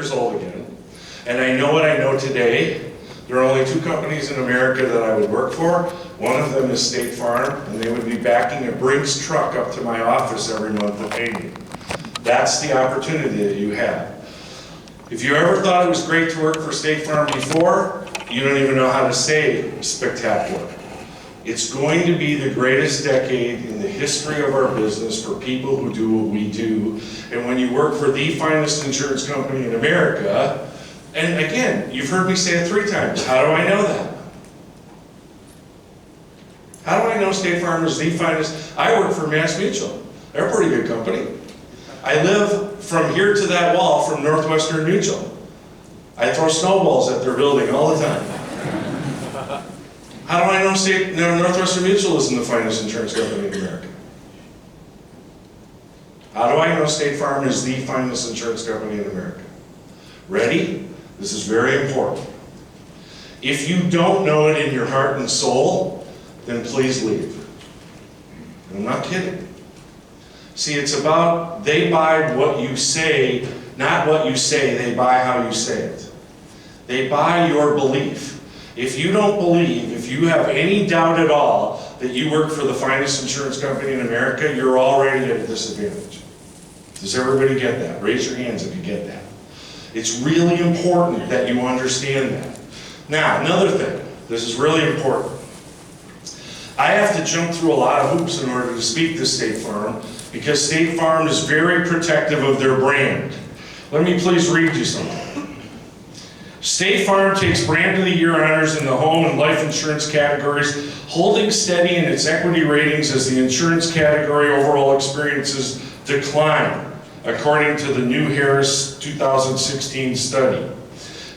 years old again, and I know what I know today. There are only two companies in America that I would work for. One of them is State Farm, and they would be backing a Brinks truck up to my office every month to pay me. That's the opportunity that you have. If you ever thought it was great to work for State Farm before, you don't even know how to say spectacular. It's going to be the greatest decade in the history of our business for people who do what we do. And when you work for the finest insurance company in America, and again, you've heard me say it 3 times, how do I know that? How do I know State Farm is the finest? I work for Mass Mutual. They're a pretty good company. I live from here to that wall from Northwestern Mutual. I throw snowballs at their building all the time. How do I know Northwestern Mutual isn't the finest insurance company in America? How do I know State Farm is the finest insurance company in America? Ready? This is very important. If you don't know it in your heart and soul, then please leave. I'm not kidding. See, it's about they buy what you say, not what you say, they buy how you say it. They buy your belief. If you don't believe, if you have any doubt at all that you work for the finest insurance company in America, you're already at a disadvantage. Does everybody get that? Raise your hands if you get that. It's really important that you understand that. Now, another thing, this is really important. I have to jump through a lot of hoops in order to speak to State Farm because State Farm is very protective of their brand. Let me please read you something. State Farm takes Brand of the Year honors in the home and life insurance categories, holding steady in its equity ratings as the insurance category overall experiences decline, according to the New Harris 2016 study.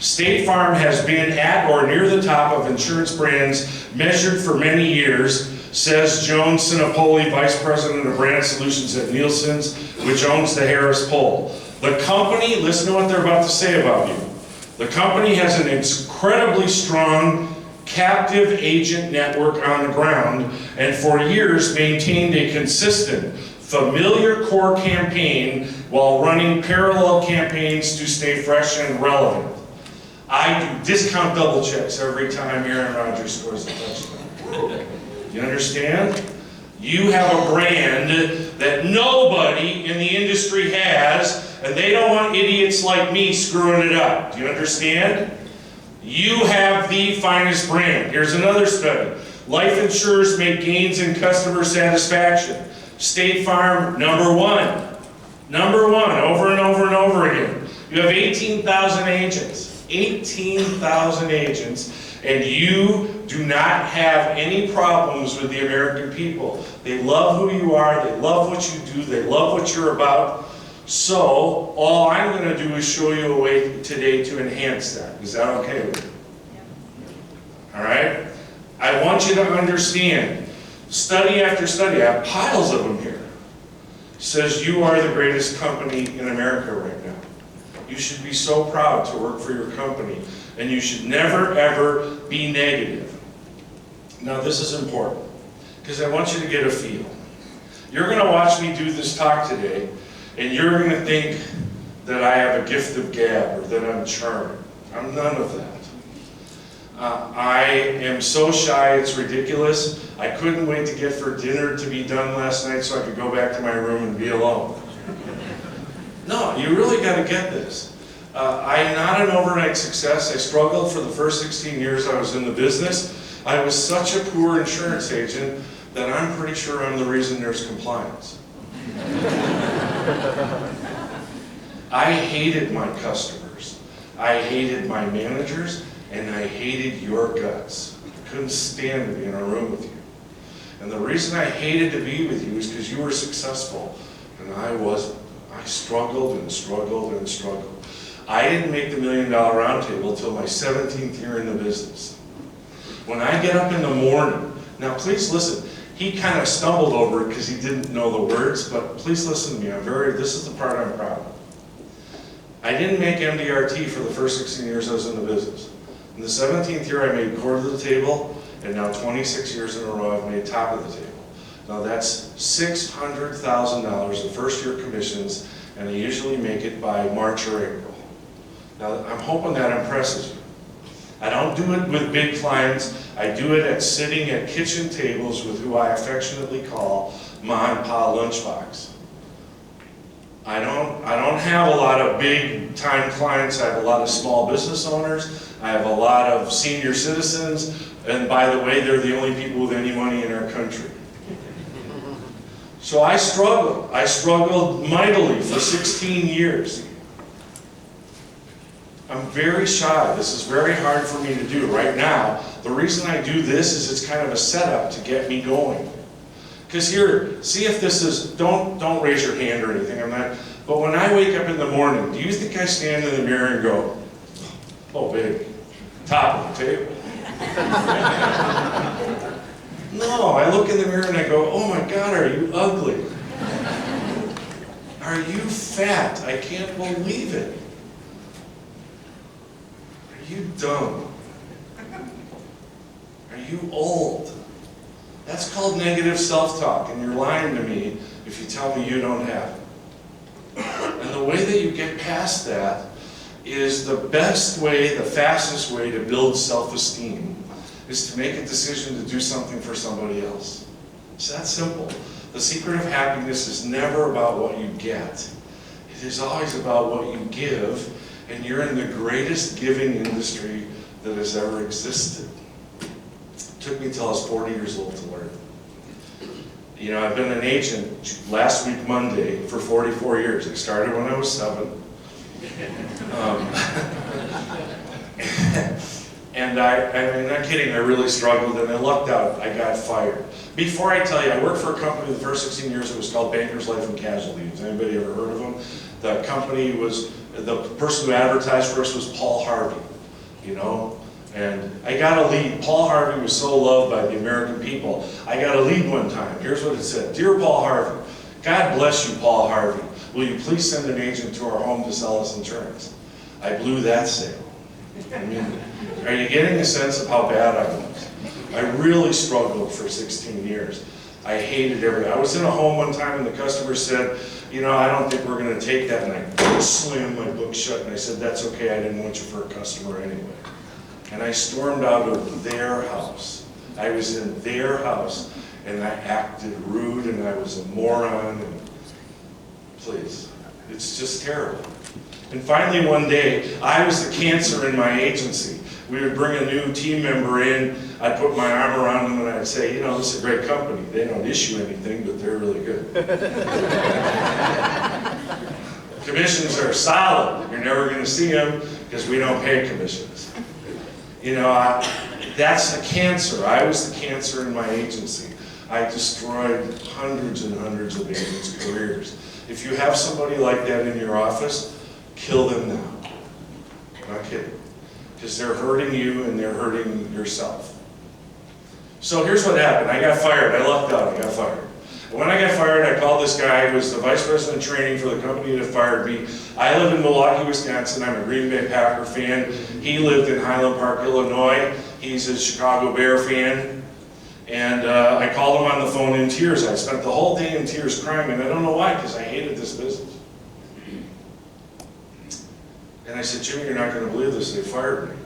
State Farm has been at or near the top of insurance brands measured for many years, says Joan Sinopoli, Vice President of Brand Solutions at Nielsen's, which owns the Harris poll. The company, listen to what they're about to say about you. The company has an incredibly strong captive agent network on the ground and for years maintained a consistent, familiar core campaign while running parallel campaigns to stay fresh and relevant. I do discount double checks every time Aaron Rodgers scores a touchdown. You understand? You have a brand that nobody in the industry has, and they don't want idiots like me screwing it up. Do you understand? You have the finest brand. Here's another study. Life insurers make gains in customer satisfaction. State Farm, #1. #1, over and over and over again. You have 18,000 agents. 18,000 agents, and you do not have any problems with the American people. They love who you are, they love what you do, they love what you're about. So, all I'm going to do is show you a way today to enhance that. Is that okay with you? All right? I want you to understand, study after study, I have piles of them here, says you are the greatest company in America right now. You should be so proud to work for your company, and you should never, ever be negative. Now, this is important, because I want you to get a feel. You're going to watch me do this talk today, and you're going to think that I have a gift of gab, or that I'm charming. I'm none of that. I am so shy, it's ridiculous. I couldn't wait to get for dinner to be done last night so I could go back to my room and be alone. No, you really got to get this. I'm not an overnight success. I struggled for the first 16 years I was in the business. I was such a poor insurance agent that I'm pretty sure I'm the reason there's compliance. I hated my customers. I hated my managers, and I hated your guts. I couldn't stand to be in a room with you. And the reason I hated to be with you is because you were successful, and I wasn't. I struggled and struggled and struggled. I didn't make the $1 Million Roundtable until my 17th year in the business. When I get up in the morning, now please listen, he kind of stumbled over it because he didn't know the words, but please listen to me, this is the part I'm proud of. I didn't make MDRT for the first 16 years I was in the business. In the 17th year I made quarter of the table, and now 26 years in a row I've made top of the table. Now that's $600,000 of first year commissions, and I usually make it by March or April. Now, I'm hoping that impresses you. I don't do it with big clients. I do it at sitting at kitchen tables with who I affectionately call Ma and Pa Lunchbox. I don't have a lot of big time clients. I have a lot of small business owners. I have a lot of senior citizens. And by the way, they're the only people with any money in our country. So I struggled. I struggled mightily for 16 years. I'm very shy. This is very hard for me to do right now. The reason I do this is it's kind of a setup to get me going. Because here, see if this is, don't raise your hand or anything, I'm not, but when I wake up in the morning, do you think I stand in the mirror and go, oh baby, top of the table? No, I look in the mirror and I go, oh my God, are you ugly? Are you fat? I can't believe it. Are you dumb? Are you old? That's called negative self-talk, and you're lying to me if you tell me you don't have it. And the way that you get past that is the best way, the fastest way to build self-esteem is to make a decision to do something for somebody else. It's that simple. The secret of happiness is never about what you get. It is always about what you give, and you're in the greatest giving industry that has ever existed. It took me till I was 40 years old to learn. You know, I've been an agent last week Monday for 44 years. I started when I was 7. And I'm not kidding, I really struggled and I lucked out. I got fired. Before I tell you, I worked for a company the first 16 years. It was called Bankers Life and Casualty. Has anybody ever heard of them? The company was, the person who advertised for us was Paul Harvey, you know? And I got a lead. Paul Harvey was so loved by the American people. I got a lead one time. Here's what it said. Dear Paul Harvey, God bless you, Paul Harvey. Will you please send an agent to our home to sell us insurance? I blew that sale. I mean, are you getting a sense of how bad I was? I really struggled for 16 years. I hated everything. I was in a home one time and the customer said, you know, I don't think we're going to take that. And I slammed my book shut and I said, that's okay, I didn't want you for a customer anyway. And I stormed out of their house. I was in their house and I acted rude and I was a moron. And please, it's just terrible. And finally one day, I was the cancer in my agency. We would bring a new team member in, I'd put my arm around them and I'd say, you know, this is a great company. They don't issue anything, but they're really good. Commissions are solid. You're never going to see them because we don't pay commissions. You know, that's a cancer. I was the cancer in my agency. I destroyed hundreds and hundreds of agents' careers. If you have somebody like that in your office, kill them now. I'm not kidding. Because they're hurting you and they're hurting yourself. So here's what happened. I got fired. I lucked out. I got fired. And when I got fired, I called this guy who was the vice president of training for the company that fired me. I live in Milwaukee, Wisconsin. I'm a Green Bay Packer fan. He lived in Highland Park, Illinois. He's a Chicago Bear fan. And I called him on the phone in tears. I spent the whole day in tears crying, and I don't know why, because I hated this business. And I said, Jimmy, you're not going to believe this. They fired me.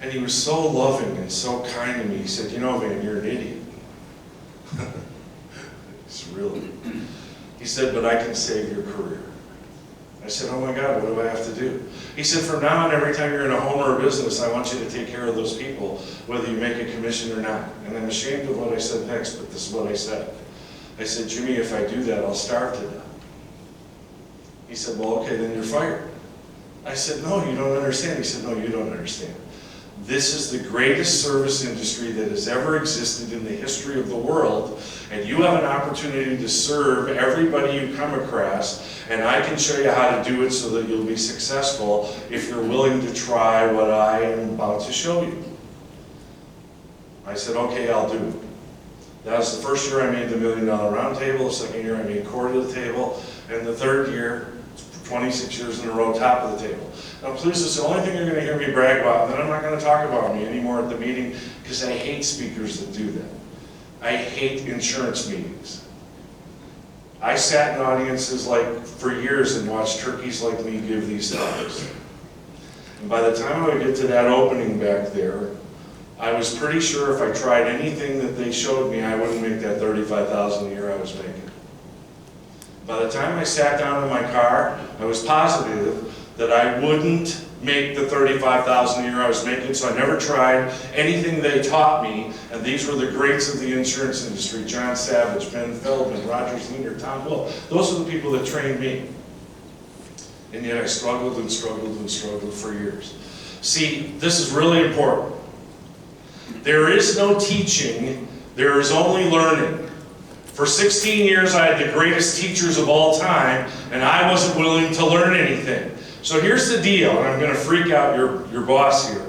And he was so loving and so kind to me. He said, you know, Van, you're an idiot. It's really. He said, but I can save your career. I said, oh my God, what do I have to do? He said, from now on, every time you're in a home or a business, I want you to take care of those people, whether you make a commission or not. And I'm ashamed of what I said next, but this is what I said. I said, Jimmy, if I do that, I'll starve to death. He said, well, okay, then you're fired. I said, no, you don't understand. He said, no, you don't understand. This is the greatest service industry that has ever existed in the history of the world, and you have an opportunity to serve everybody you come across, and I can show you how to do it so that you'll be successful if you're willing to try what I am about to show you. I said, okay, I'll do it. That was the first year I made the $1 Million Round Table, the second year I made core to the table, and the third year, 26 years in a row, top of the table. Now please, this is the only thing you're going to hear me brag about, and then I'm not going to talk about me anymore at the meeting, because I hate speakers that do that. I hate insurance meetings. I sat in audiences like for years and watched turkeys like me give these talks. And by the time I would get to that opening back there, I was pretty sure if I tried anything that they showed me, I wouldn't make that $35,000 a year I was making. By the time I sat down in my car, I was positive that I wouldn't make the $35,000 a year I was making, so I never tried anything they taught me, and these were the greats of the insurance industry: John Savage, Ben Feldman, Roger Sr., Tom Will. Those are the people that trained me. And yet I struggled and struggled and struggled for years. See, this is really important. There is no teaching, there is only learning. For 16 years I had the greatest teachers of all time, and I wasn't willing to learn anything. So here's the deal, and I'm going to freak out your boss here,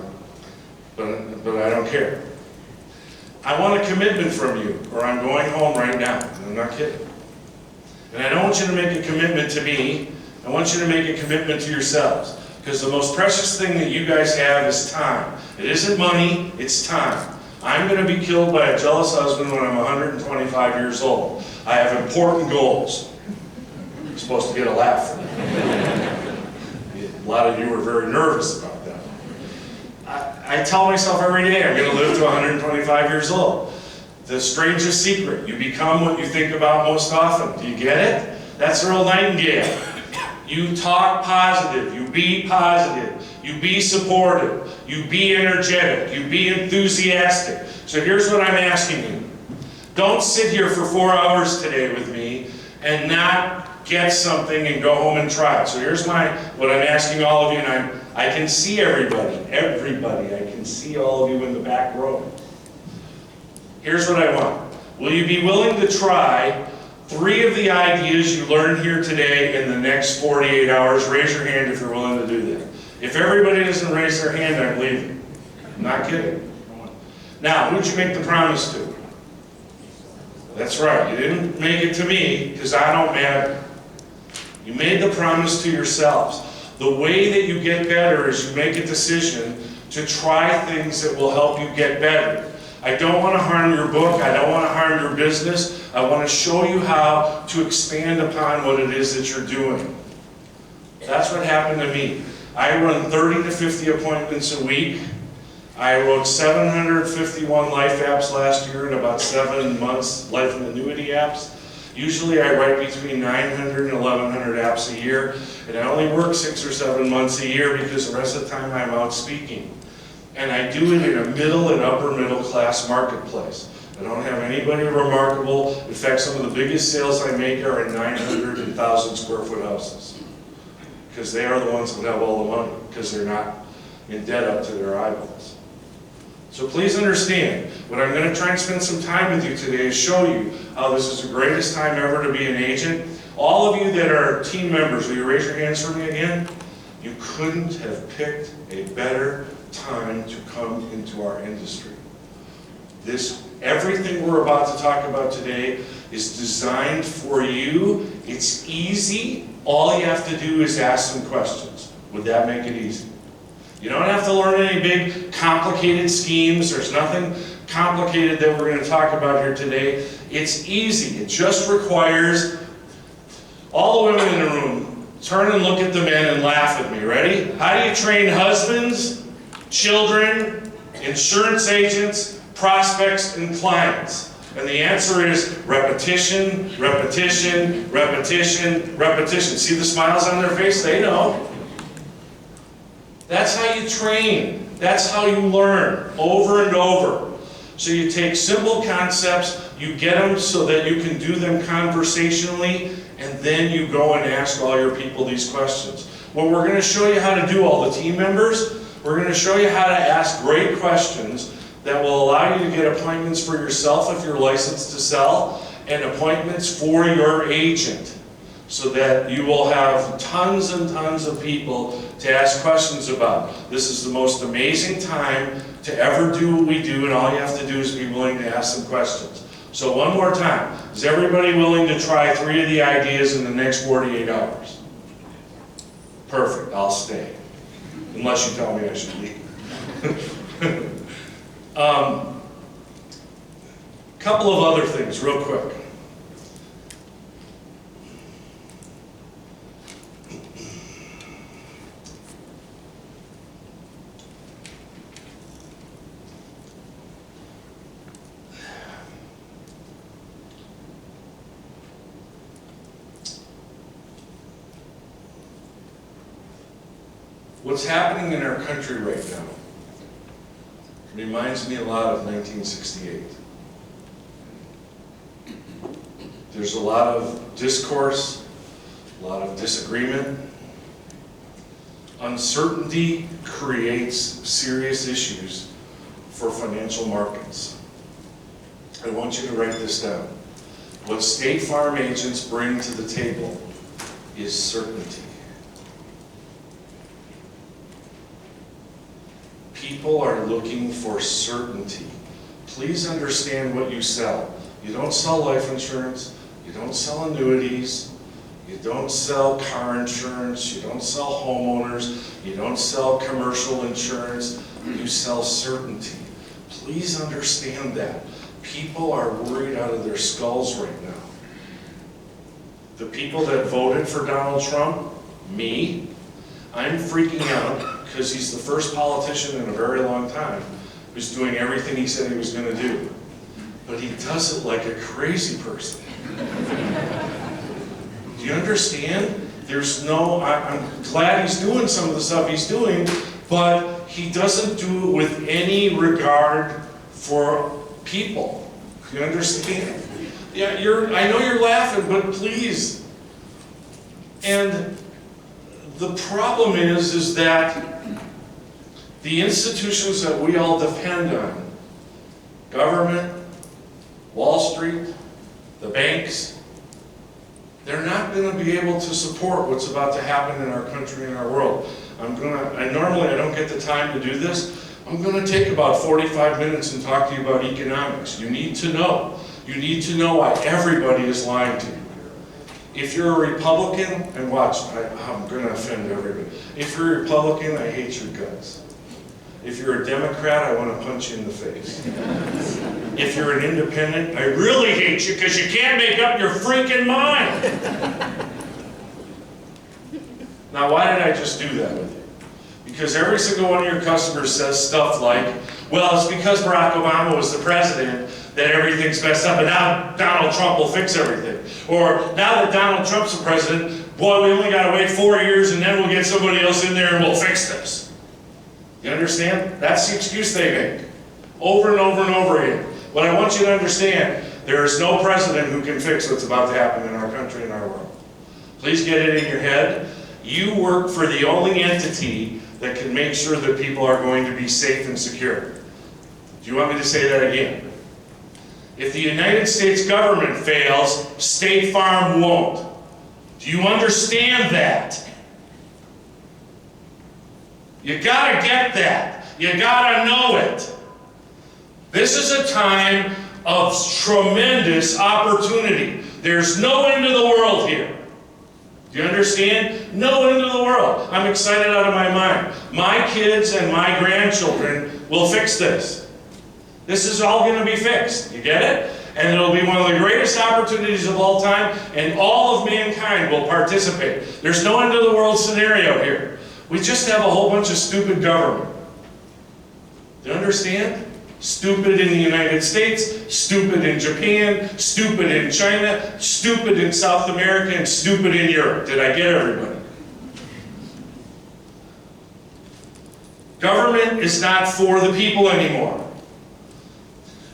but I don't care. I want a commitment from you, or I'm going home right now. I'm not kidding. And I don't want you to make a commitment to me. I want you to make a commitment to yourselves. Because the most precious thing that you guys have is time. It isn't money, it's time. I'm going to be killed by a jealous husband when I'm 125 years old. I have important goals. You're supposed to get a laugh from that. A lot of you are very nervous about that. I tell myself every day I'm going to live to 125 years old. The strangest secret: you become what you think about most often. Do you get it? That's Earl Nightingale. You talk positive, you be positive, you be supportive, you be energetic, you be enthusiastic. So here's what I'm asking you. Don't sit here for 4 hours today with me and not get something and go home and try it. So here's what I'm asking all of you, and I can see everybody, I can see all of you in the back row. Here's what I want. Will you be willing to try 3 of the ideas you learned here today in the next 48 hours? Raise your hand if you're willing to do that. If everybody doesn't raise their hand, I'm leaving. I'm not kidding. Now, who'd you make the promise to? That's right, you didn't make it to me, because I don't matter. You made the promise to yourselves. The way that you get better is you make a decision to try things that will help you get better. I don't want to harm your book. I don't want to harm your business. I want to show you how to expand upon what it is that you're doing. That's what happened to me. I run 30 to 50 appointments a week. I wrote 751 life apps last year in about 7 months, life and annuity apps. Usually I write between 900 and 1,100 apps a year, and I only work 6 or 7 months a year because the rest of the time I'm out speaking. And I do it in a middle and upper middle class marketplace. I don't have anybody remarkable. In fact, some of the biggest sales I make are in 900 and 1,000 square foot houses. Because they are the ones that have all the money, because they're not in debt up to their eyeballs. So please understand, what I'm going to try and spend some time with you today is show you how this is the greatest time ever to be an agent. All of you that are team members, will you raise your hands for me again? You couldn't have picked a better time to come into our industry. Everything we're about to talk about today is designed for you. It's easy. All you have to do is ask some questions. Would that make it easy? You don't have to learn any big complicated schemes. There's nothing complicated that we're going to talk about here today. It's easy. It just requires all the women in the room, turn and look at the men and laugh at me. Ready? How do you train husbands, children, insurance agents, prospects, and clients? And the answer is repetition, repetition, repetition, repetition. See the smiles on their face? They know. That's how you train. That's how you learn, over and over. So you take simple concepts, you get them so that you can do them conversationally, and then you go and ask all your people these questions. Well, we're going to show you how to do, all the team members. We're going to show you how to ask great questions that will allow you to get appointments for yourself if you're licensed to sell, and appointments for your agent, so that you will have tons and tons of people to ask questions about. This is the most amazing time to ever do what we do, and all you have to do is be willing to ask some questions. So one more time, is everybody willing to try 3 of the ideas in the next 48 hours? Perfect, I'll stay. Unless you tell me I should leave. Couple of other things, real quick. What's happening in our country right now reminds me a lot of 1968. There's a lot of discourse, a lot of disagreement. Uncertainty creates serious issues for financial markets. I want you to write this down. What State Farm agents bring to the table is certainty. People are looking for certainty. Please understand what you sell. You don't sell life insurance, you don't sell annuities, you don't sell car insurance, you don't sell homeowners, you don't sell commercial insurance, you sell certainty. Please understand that. People are worried out of their skulls right now. The people that voted for Donald Trump, me, I'm freaking out because he's the first politician in a very long time who's doing everything he said he was going to do. But he does it like a crazy person. Do you understand? I'm glad he's doing some of the stuff he's doing, but he doesn't do it with any regard for people. Do you understand? Yeah, I know you're laughing, but please. And the problem is that the institutions that we all depend on, government, Wall Street, the banks, they're not going to be able to support what's about to happen in our country and our world. Normally I don't get the time to do this. I'm going to take about 45 minutes and talk to you about economics. You need to know. You need to know why everybody is lying to you. If you're a Republican, and watch, I'm going to offend everybody. If you're a Republican, I hate your guts. If you're a Democrat, I want to punch you in the face. If you're an independent, I really hate you because you can't make up your freaking mind. Now, why did I just do that with you? Because every single one of your customers says stuff like, well, it's because Barack Obama was the president that everything's messed up, and now Donald Trump will fix everything. Or now that Donald Trump's the president, boy, we only got to wait 4 years and then we'll get somebody else in there and we'll fix this. You understand? That's the excuse they make. Over and over and over again. What I want you to understand, there is no president who can fix what's about to happen in our country and our world. Please get it in your head. You work for the only entity that can make sure that people are going to be safe and secure. Do you want me to say that again? If the United States government fails, State Farm won't. Do you understand that? You gotta get that. You gotta know it. This is a time of tremendous opportunity. There's no end to the world here. Do you understand? No end to the world. I'm excited out of my mind. My kids and my grandchildren will fix this. This is all going to be fixed. You get it? And it'll be one of the greatest opportunities of all time, and all of mankind will participate. There's no end to the world scenario here. We just have a whole bunch of stupid government. Do you understand? Stupid in the United States, stupid in Japan, stupid in China, stupid in South America, and stupid in Europe. Did I get everybody? Government is not for the people anymore.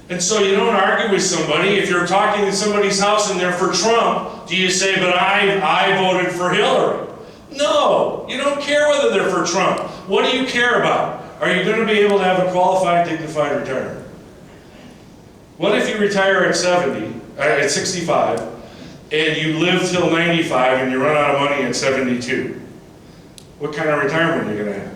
And so you don't argue with somebody. If you're talking in somebody's house and they're for Trump, do you say, but I voted for Hillary? No, you don't care whether they're for Trump. What do you care about? Are you going to be able to have a qualified, dignified retirement? What if you retire at 65, and you live till 95 and you run out of money at 72? What kind of retirement are you going to have?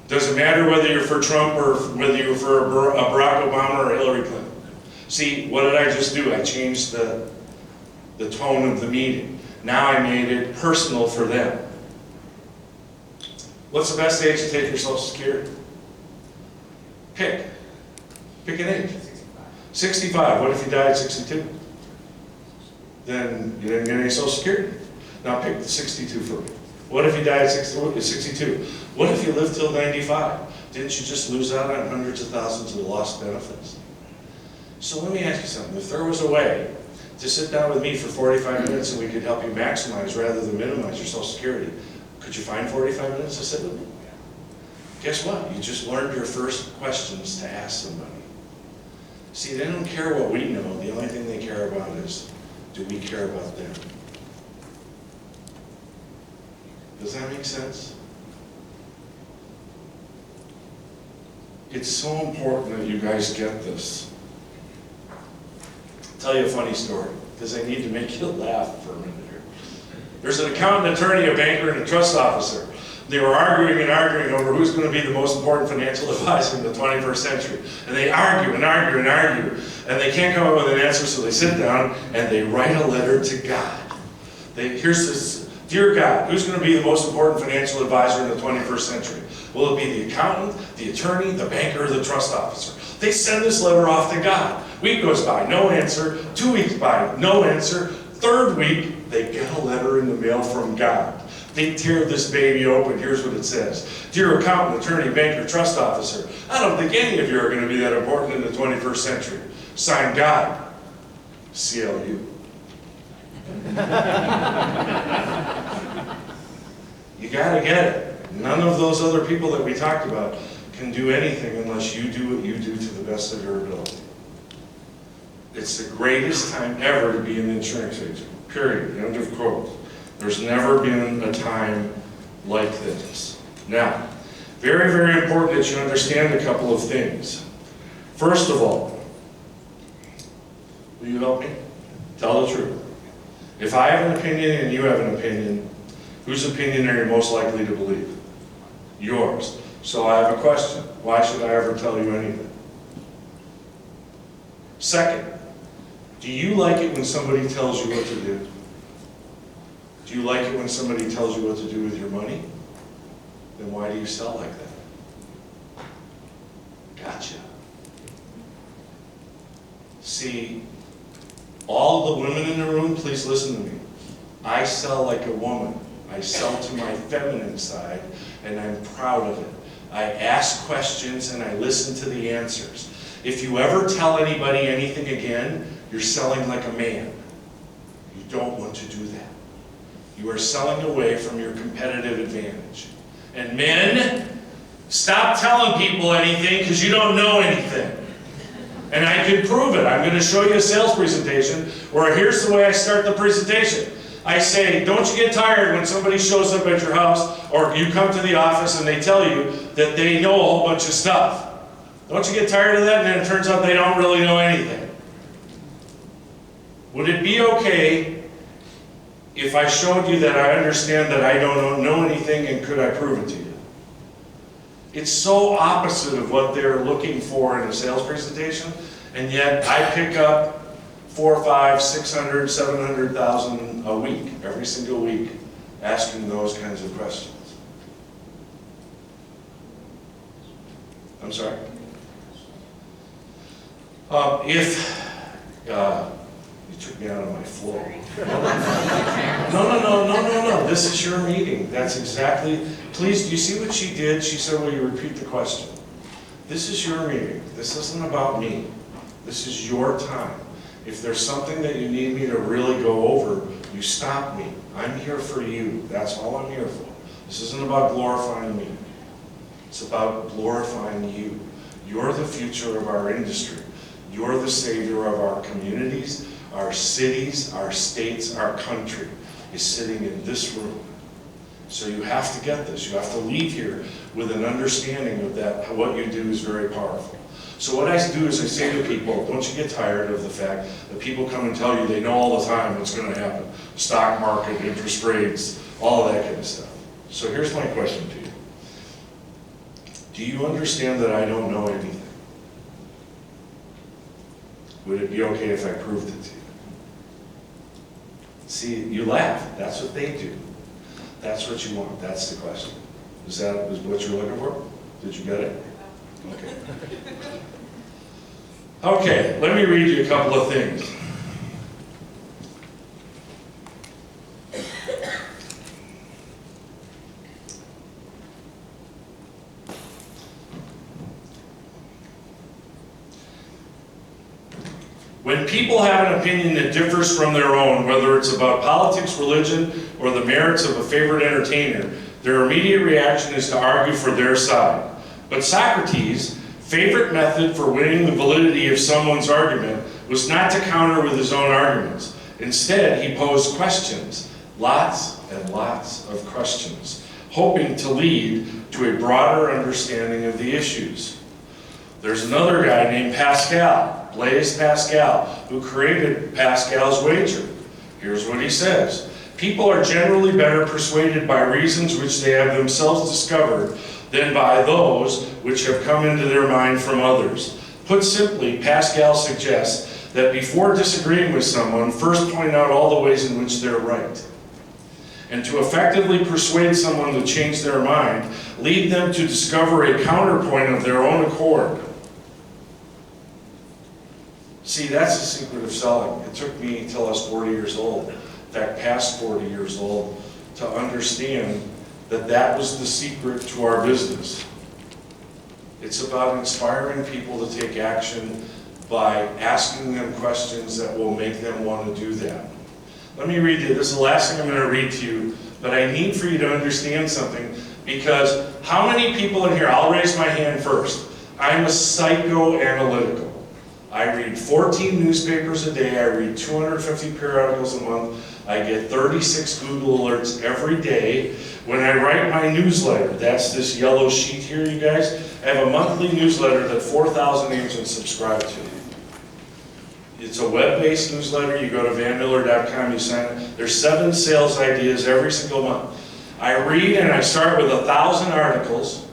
Does it matter whether you're for Trump or whether you're for a Barack Obama or Hillary Clinton? See, what did I just do? I changed the tone of the meeting. Now I made it personal for them. What's the best age to take your Social Security? Pick an age. 65. What if you died at 62? Then you didn't get any Social Security. Now pick the 62 for me. What if you died at 62? What if you lived till 95? Didn't you just lose out on hundreds of thousands of lost benefits? So let me ask you something. If there was a way to sit down with me for 45 minutes and we could help you maximize rather than minimize your Social Security, Could you find 45 minutes to sit with me? Guess what? You just learned your first questions to ask somebody. See, they don't care what we know. The only thing they care about is, do we care about them? Does that make sense? It's so important that you guys get this. I'll tell you a funny story, because I need to make you laugh for a minute here. There's an accountant, attorney, a banker, and a trust officer. They were arguing and arguing over who's going to be the most important financial advisor in the 21st century. And they argue and argue and argue, and they can't come up with an answer, so they sit down and they write a letter to God. Here's this, dear God, who's going to be the most important financial advisor in the 21st century? Will it be the accountant, the attorney, the banker, or the trust officer? They send this letter off to God. Week goes by, no answer. 2 weeks by, no answer. Third week, they get a letter in the mail from God. They tear this baby open. Here's what it says. Dear accountant, attorney, banker, trust officer, I don't think any of you are going to be that important in the 21st century. Signed, God. CLU. You got to get it. None of those other people that we talked about can do anything unless you do what you do to the best of your ability. It's the greatest time ever to be an insurance agent. Period. End of quote. There's never been a time like this. Now, very, very important that you understand a couple of things. First of all, will you help me? Tell the truth. If I have an opinion and you have an opinion, whose opinion are you most likely to believe? Yours. So I have a question. Why should I ever tell you anything? Second, do you like it when somebody tells you what to do? Do you like it when somebody tells you what to do with your money? Then why do you sell like that? Gotcha. See, all the women in the room, please listen to me. I sell like a woman. I sell to my feminine side, and I'm proud of it. I ask questions and I listen to the answers. If you ever tell anybody anything again, you're selling like a man. You don't want to do that. You are selling away from your competitive advantage. And men, stop telling people anything because you don't know anything. And I can prove it. I'm going to show you a sales presentation where here's the way I start the presentation. I say, don't you get tired when somebody shows up at your house or you come to the office and they tell you that they know a whole bunch of stuff. Don't you get tired of that? And then it turns out they don't really know anything. Would it be okay if I showed you that I understand that I don't know anything, and could I prove it to you? It's so opposite of what they're looking for in a sales presentation, and yet I pick up 400, 500, 600, 700,000 a week, every single week, asking those kinds of questions. I'm sorry? You took me out of my flow. No. This is your meeting. That's exactly, please, do you see what she did? She said, will you repeat the question? This is your meeting. This isn't about me. This is your time. If there's something that you need me to really go over, you stop me. I'm here for you. That's all I'm here for. This isn't about glorifying me. It's about glorifying you. You're the future of our industry. You're the savior of our communities, our cities, our states, our country is sitting in this room. So you have to get this. You have to leave here with an understanding of that. What you do is very powerful. So what I do is I say to people, don't you get tired of the fact that people come and tell you they know all the time what's going to happen. Stock market, interest rates, all of that kind of stuff. So here's my question to you. Do you understand that I don't know anything? Would it be okay if I proved it to you? See, you laugh. That's what they do. That's what you want. That's the question. Is that what you're looking for? Did you get it? Okay. Okay, let me read you a couple of things. When people have an opinion that differs from their own, whether it's about politics, religion, or the merits of a favorite entertainer, Their immediate reaction is to argue for their side. But Socrates' favorite method for winning the validity of someone's argument was not to counter with his own arguments. Instead, he posed questions, lots and lots of questions, hoping to lead to a broader understanding of the issues. There's another guy named Pascal, Blaise Pascal, who created Pascal's wager. Here's what he says. People are generally better persuaded by reasons which they have themselves discovered than by those which have come into their mind from others. Put simply, Pascal suggests that before disagreeing with someone, first point out all the ways in which they're right. And to effectively persuade someone to change their mind, lead them to discover a counterpoint of their own accord. See, that's the secret of selling. It took me till I was 40 years old, in fact, past 40 years old, to understand that that was the secret to our business. It's about inspiring people to take action by asking them questions that will make them want to do that. Let me read you, this is the last thing I'm going to read to you, but I need for you to understand something, because how many people in here, I'll raise my hand first, I'm a psychoanalytical. I read 14 newspapers a day, I read 250 periodicals a month, I get 36 Google alerts every day. When I write my newsletter, that's this yellow sheet here, you guys, I have a monthly newsletter that 4,000 agents subscribe to. It's a web-based newsletter. You go to vanmiller.com, you sign up. There's 7 sales ideas every single month. I read and I start with 1,000 articles.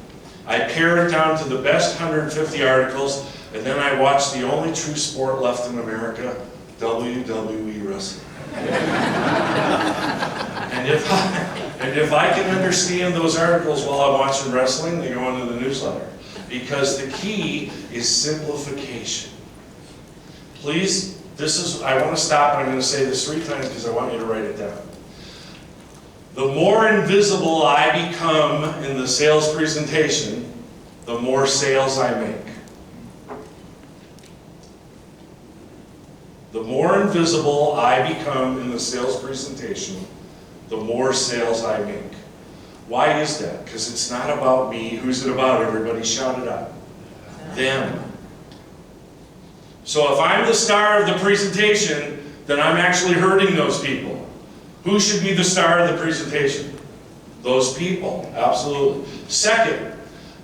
I pare it down to the best 150 articles, and then I watch the only true sport left in America, WWE wrestling. And if I can understand those articles while I'm watching wrestling, they go into the newsletter. Because the key is simplification. Please, I want to stop, I'm going to say this 3 times because I want you to write it down. The more invisible I become in the sales presentation, the more sales I make. The more invisible I become in the sales presentation, the more sales I make. Why is that? Because it's not about me. Who's it about? Everybody shout it out. Them. So if I'm the star of the presentation, then I'm actually hurting those people. Who should be the star of the presentation? Those people, absolutely. Second,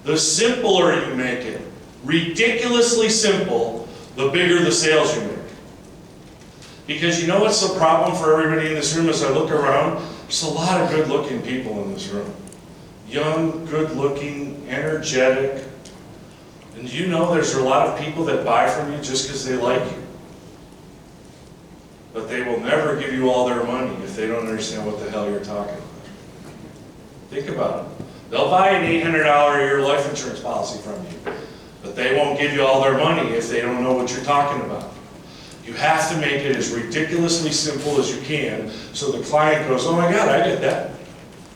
the simpler you make it, ridiculously simple, the bigger the sales you make. Because you know what's the problem for everybody in this room as I look around? There's a lot of good-looking people in this room. Young, good-looking, energetic. And you know there's a lot of people that buy from you just because they like you. But they will never give you all their money if they don't understand what the hell you're talking about. Think about it. They'll buy an $800 a year life insurance policy from you, but they won't give you all their money if they don't know what you're talking about. You have to make it as ridiculously simple as you can so the client goes, oh my God, I did that.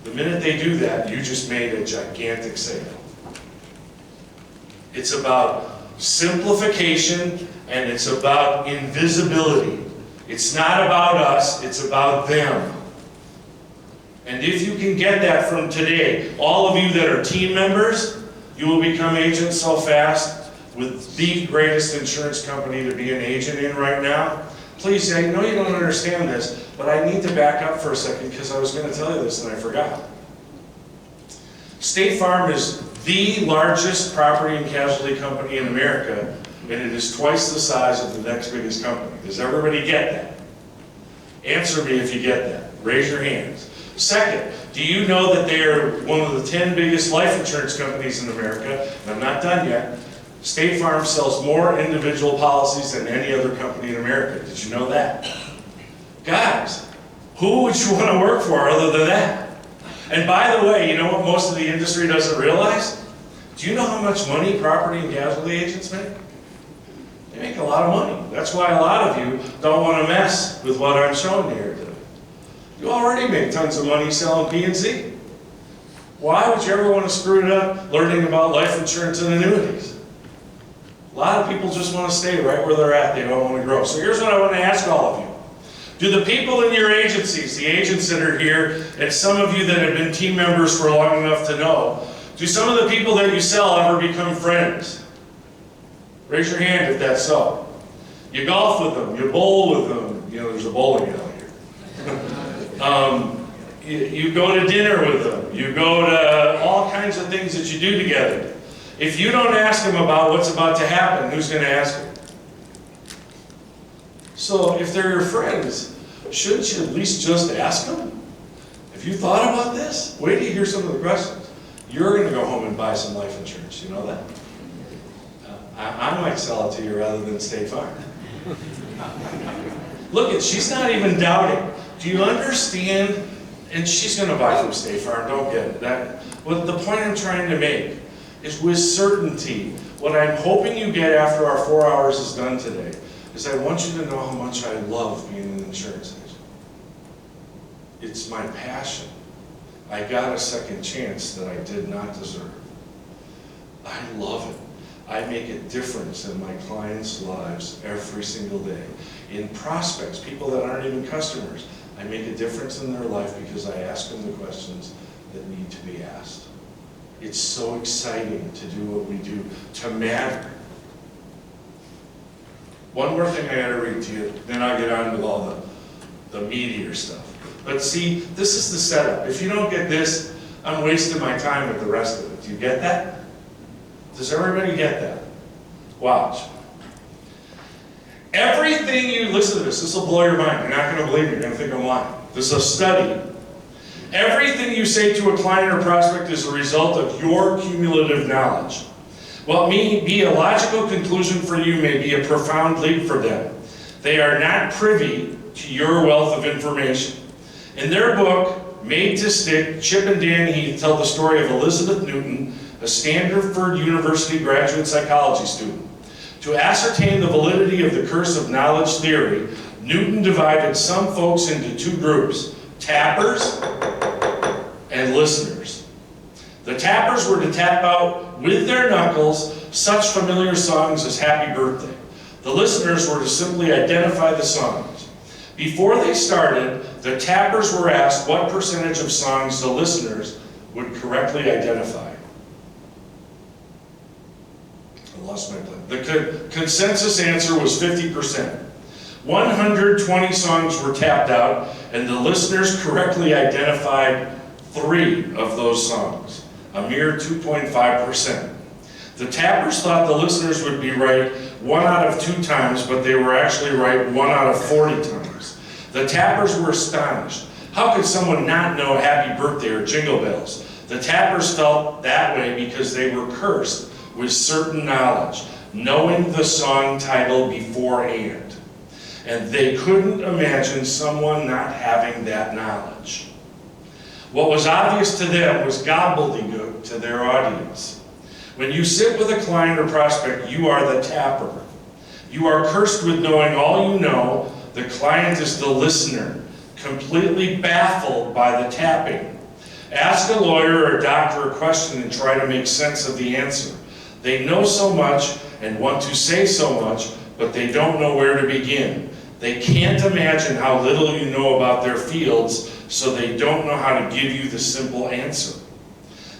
The minute they do that, you just made a gigantic sale. It's about simplification and it's about invisibility. It's not about us, it's about them. And if you can get that from today, all of you that are team members, you will become agents so fast with the greatest insurance company to be an agent in right now. Please, I know you don't understand this, but I need to back up for a second because I was going to tell you this and I forgot. State Farm is the largest property and casualty company in America, and it is twice the size of the next biggest company. Does everybody get that? Answer me if you get that. Raise your hands. Second, do you know that they are one of the 10 biggest life insurance companies in America? And I'm not done yet. State Farm sells more individual policies than any other company in America. Did you know that? Guys, who would you want to work for other than that? And by the way, you know what most of the industry doesn't realize? Do you know how much money property and casualty agents make? They make a lot of money. That's why a lot of you don't want to mess with what I'm showing you here today. You already make tons of money selling P&C. Why would you ever want to screw it up learning about life insurance and annuities? A lot of people just want to stay right where they're at. They don't want to grow. So here's what I want to ask all of you. Do the people in your agencies, the agents that are here, and some of you that have been team members for long enough to know, do some of the people that you sell ever become friends? Raise your hand if that's so. You golf with them, you bowl with them. You know, there's a bowling alley here. You go to dinner with them. You go to all kinds of things that you do together. If you don't ask them about what's about to happen, who's going to ask them? So if they're your friends, shouldn't you at least just ask them? Have you thought about this? Wait till you hear some of the questions. You're going to go home and buy some life insurance. You know that? I might sell it to you rather than State Farm. Look, she's not even doubting. Do you understand? And she's going to buy from State Farm. Don't get it. Well, the point I'm trying to make is with certainty. What I'm hoping you get after our 4 hours is done today is I want you to know how much I love being an insurance agent. It's my passion. I got a second chance that I did not deserve. I love it. I make a difference in my clients' lives every single day. In prospects, people that aren't even customers, I make a difference in their life because I ask them the questions that need to be asked. It's so exciting to do what we do, to matter. One more thing I gotta read to you, then I'll get on with all the meatier stuff. But see, this is the setup. If you don't get this, I'm wasting my time with the rest of it. Do you get that? Does everybody get that? Watch. Everything you, listen to this will blow your mind. You're not going to believe me. You're going to think I'm lying. This is a study. Everything you say to a client or prospect is a result of your cumulative knowledge. What may be a logical conclusion for you may be a profound leap for them. They are not privy to your wealth of information. In their book, Made to Stick, Chip and Dan Heath tell the story of Elizabeth Newton, a Stanford University graduate psychology student. To ascertain the validity of the curse of knowledge theory, Newton divided some folks into two groups, tappers and listeners. The tappers were to tap out with their knuckles such familiar songs as Happy Birthday. The listeners were to simply identify the songs. Before they started, the tappers were asked what percentage of songs the listeners would correctly identify. I lost my plan. The consensus answer was 50%. 120 songs were tapped out, and the listeners correctly identified 3 of those songs, a mere 2.5%. The tappers thought the listeners would be right 1 out of 2 times, but they were actually right 1 out of 40 times. The tappers were astonished. How could someone not know Happy Birthday or Jingle Bells? The tappers felt that way because they were cursed with certain knowledge, knowing the song title beforehand. And they couldn't imagine someone not having that knowledge. What was obvious to them was gobbledygook to their audience. When you sit with a client or prospect, you are the tapper. You are cursed with knowing all you know. The client is the listener, completely baffled by the tapping. Ask a lawyer or a doctor a question and try to make sense of the answer. They know so much and want to say so much, but they don't know where to begin. They can't imagine how little you know about their fields, so they don't know how to give you the simple answer.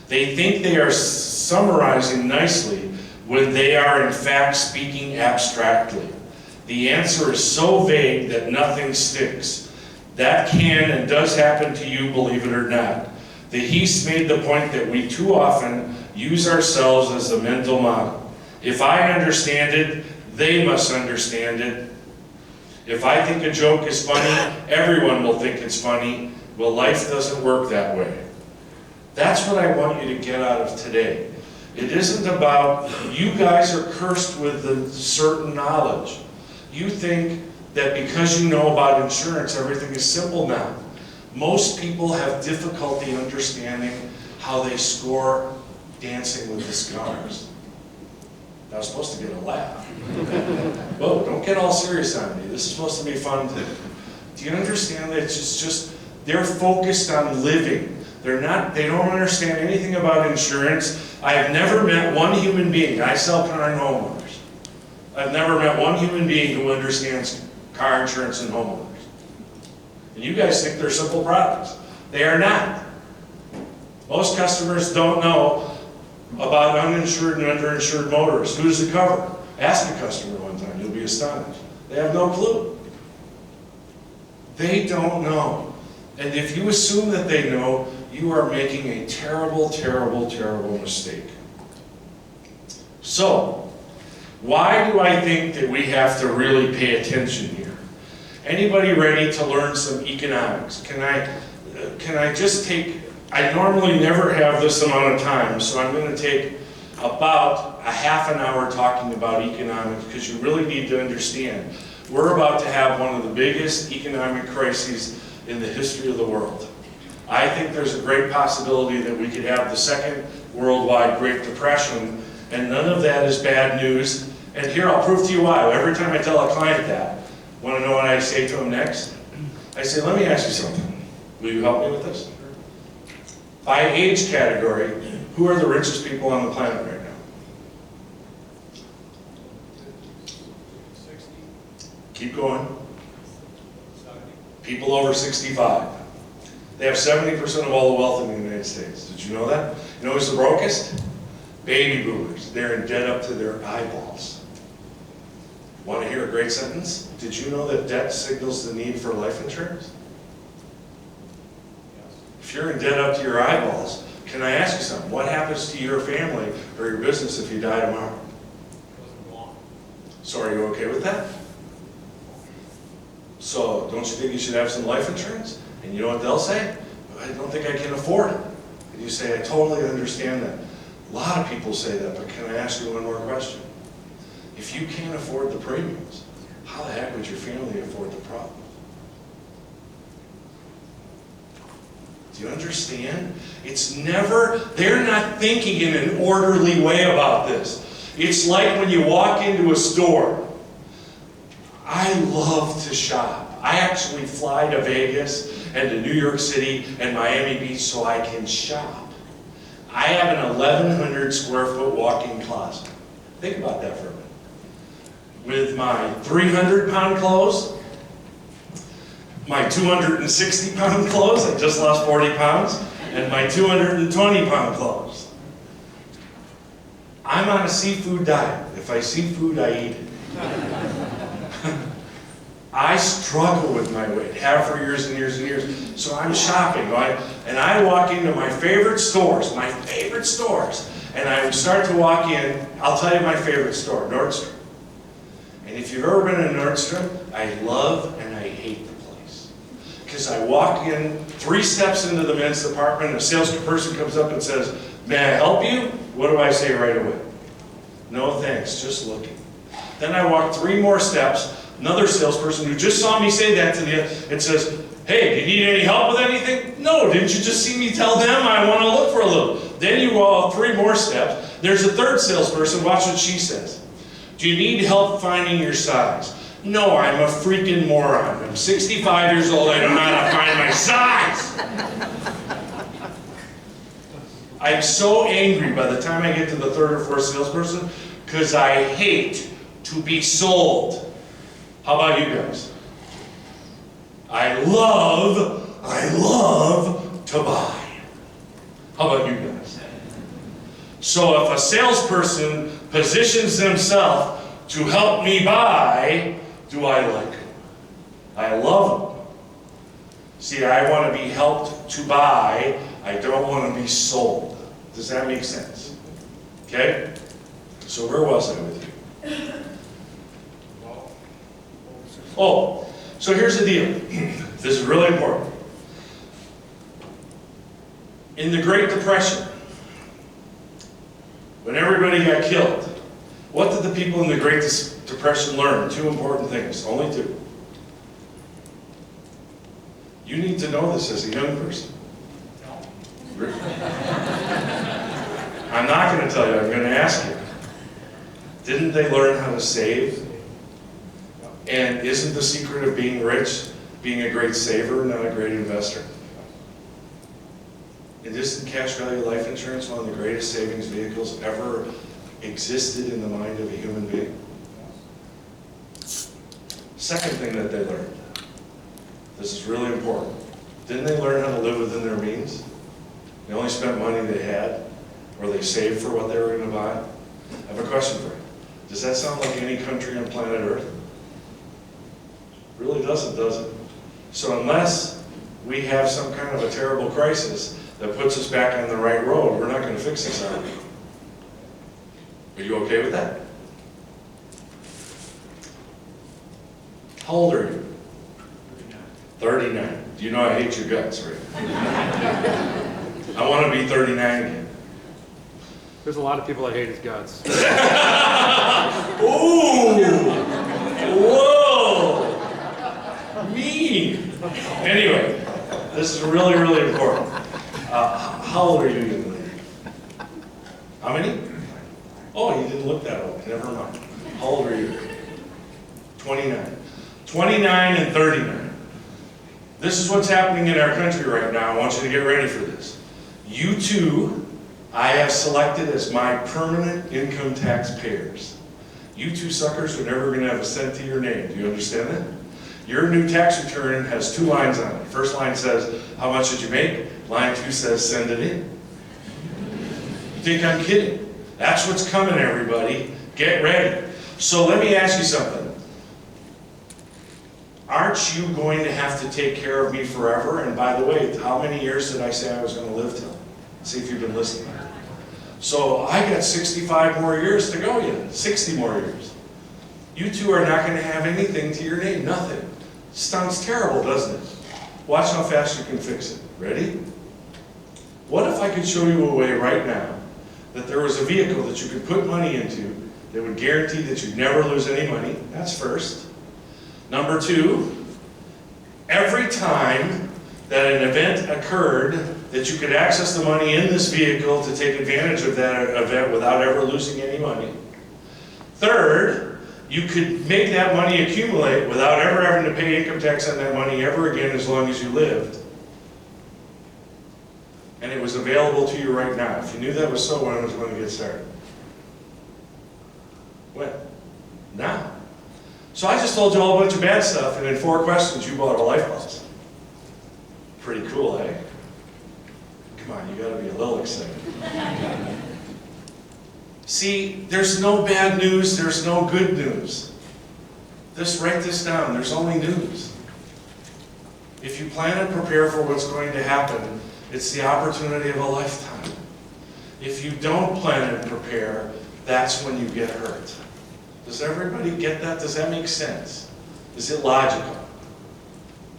They think they are summarizing nicely when they are in fact speaking abstractly. The answer is so vague that nothing sticks. That can and does happen to you, believe it or not. The Heaths made the point that we too often use ourselves as the mental model. If I understand it, they must understand it. If I think a joke is funny, everyone will think it's funny. Well, life doesn't work that way. That's what I want you to get out of today. It isn't about, you guys are cursed with a certain knowledge. You think that because you know about insurance, everything is simple now. Most people have difficulty understanding how they score Dancing with the Stars. I was supposed to get a laugh. Whoa, don't get all serious on me. This is supposed to be fun today. Do you understand that it's just they're focused on living. They don't understand anything about insurance. I have never met one human being. I sell car and homeowners. I've never met one human being who understands car insurance and homeowners. And you guys think they're simple products. They are not. Most customers don't know about uninsured and underinsured motorists. Who does it cover? Ask a customer one time, you'll be astonished. They have no clue. They don't know. And if you assume that they know, you are making a terrible, terrible, terrible mistake. So, why do I think that we have to really pay attention here? Anybody ready to learn some economics? Can I just take, I normally never have this amount of time, so I'm going to take about a half an hour talking about economics, because you really need to understand. We're about to have one of the biggest economic crises in the history of the world. I think there's a great possibility that we could have the second worldwide Great Depression, and none of that is bad news. And here, I'll prove to you why. Every time I tell a client that, want to know what I say to them next? I say, let me ask you something. Will you help me with this? By age category, who are the richest people on the planet right now? 60. Keep going. 70. People over 65. They have 70% of all the wealth in the United States. Did you know that? You know who's the brokest? Baby boomers. They're in debt up to their eyeballs. Want to hear a great sentence? Did you know that debt signals the need for life insurance? Yes. If you're in debt up to your eyeballs, can I ask you something? What happens to your family or your business if you die tomorrow? Doesn't go on. So are you okay with that? So don't you think you should have some life insurance? And you know what they'll say? I don't think I can afford it. And you say, I totally understand that. A lot of people say that, but can I ask you one more question? If you can't afford the premiums, how the heck would your family afford the problem? Do you understand? It's never, they're not thinking in an orderly way about this. It's like when you walk into a store. I love to shop. I actually fly to Vegas and to New York City and Miami Beach so I can shop. I have an 1,100 square foot walk-in closet. Think about that for a minute. With my 300-pound clothes, my 260-pound clothes, I just lost 40 pounds, and my 220-pound clothes. I'm on a seafood diet. If I see food, I eat it. I struggle with my weight, have for years and years and years. So I'm shopping, right? And I walk into my favorite stores, and I start to walk in. I'll tell you my favorite store, Nordstrom. And if you've ever been in Nordstrom, I love and I hate the place. Because I walk in 3 steps into the men's department, a salesperson comes up and says, may I help you? What do I say right away? No thanks, just looking. Then I walk 3 more steps. Another salesperson who just saw me say that to the and says, hey, do you need any help with anything? No, didn't you just see me tell them I want to look for a little? Then you go 3 more steps. There's a 3rd salesperson, watch what she says. Do you need help finding your size? No, I'm a freaking moron. I'm 65 years old, I don't know how to find my size. I'm so angry by the time I get to the 3rd or 4th salesperson because I hate to be sold. How about you guys? I love to buy. How about you guys? So if a salesperson positions themselves to help me buy, do I like them? I love them. See, I want to be helped to buy. I don't want to be sold. Does that make sense? Okay? So where was I with you? Oh, so here's the deal. This is really important. In the Great Depression, when everybody got killed, what did the people in the Great Depression learn? 2 important things, only 2. You need to know this as a young person. I'm not going to tell you, I'm going to ask you. Didn't they learn how to save? And isn't the secret of being rich being a great saver, not a great investor? And isn't cash value life insurance one of the greatest savings vehicles ever existed in the mind of a human being? Second thing that they learned. This is really important. Didn't they learn how to live within their means? They only spent money they had, or they saved for what they were going to buy. I have a question for you. Does that sound like any country on planet Earth? Really doesn't, does it? So unless we have some kind of a terrible crisis that puts us back on the right road, we're not going to fix this, are we? Are you okay with that? How old are you? 39. Do you know I hate your guts, right? I want to be 39 again. There's a lot of people that hate his guts. Ooh! Whoa! Mean! Anyway, this is really, really important. How old are you, young lady? How many? Oh, you didn't look that old. Never mind. How old are you? 29. 29 and 39. This is what's happening in our country right now. I want you to get ready for this. You two, I have selected as my permanent income tax payers. You two suckers are never going to have a cent to your name. Do you understand that? Your new tax return has 2 lines on it. First line says, how much did you make? Line 2 says, send it in. You think I'm kidding? That's what's coming, everybody. Get ready. So let me ask you something. Aren't you going to have to take care of me forever? And by the way, how many years did I say I was going to live till? See if you've been listening. So I got 65 more years to go yet. 60 more years. You two are not going to have anything to your name. Nothing. Sounds terrible, doesn't it? Watch how fast you can fix it. Ready? What if I could show you a way right now that there was a vehicle that you could put money into that would guarantee that you'd never lose any money? That's first. Number 2, every time that an event occurred that you could access the money in this vehicle to take advantage of that event without ever losing any money. Third, you could make that money accumulate without ever having to pay income tax on that money ever again as long as you lived. And it was available to you right now. If you knew that was so, when was it going to get started? When? Now. So I just told you all a bunch of bad stuff, and in 4 questions you bought a life policy. Pretty cool, eh? Come on, you gotta be a little excited. See, there's no bad news, there's no good news. Just write this down, there's only news. If you plan and prepare for what's going to happen, it's the opportunity of a lifetime. If you don't plan and prepare, that's when you get hurt. Does everybody get that? Does that make sense? Is it logical?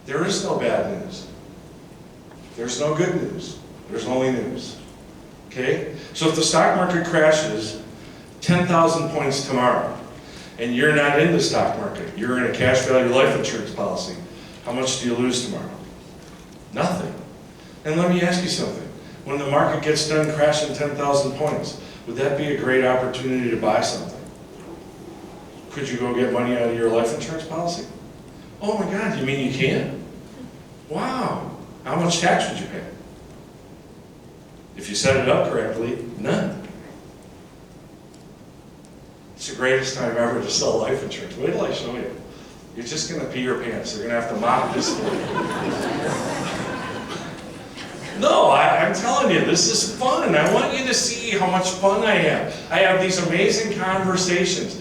There is no bad news. There's no good news. There's only news. Okay? So if the stock market crashes 10,000 points tomorrow, and you're not in the stock market, you're in a cash value life insurance policy, how much do you lose tomorrow? Nothing. And let me ask you something. When the market gets done crashing 10,000 points, would that be a great opportunity to buy something? Could you go get money out of your life insurance policy? Oh my God, you mean you can? Wow. How much tax would you pay? If you set it up correctly, none. It's the greatest time ever to sell life insurance. Wait till I show you. You're just going to pee your pants. They're going to have to mop this for you. No, I'm telling you, this is fun. I want you to see how much fun I have. I have these amazing conversations.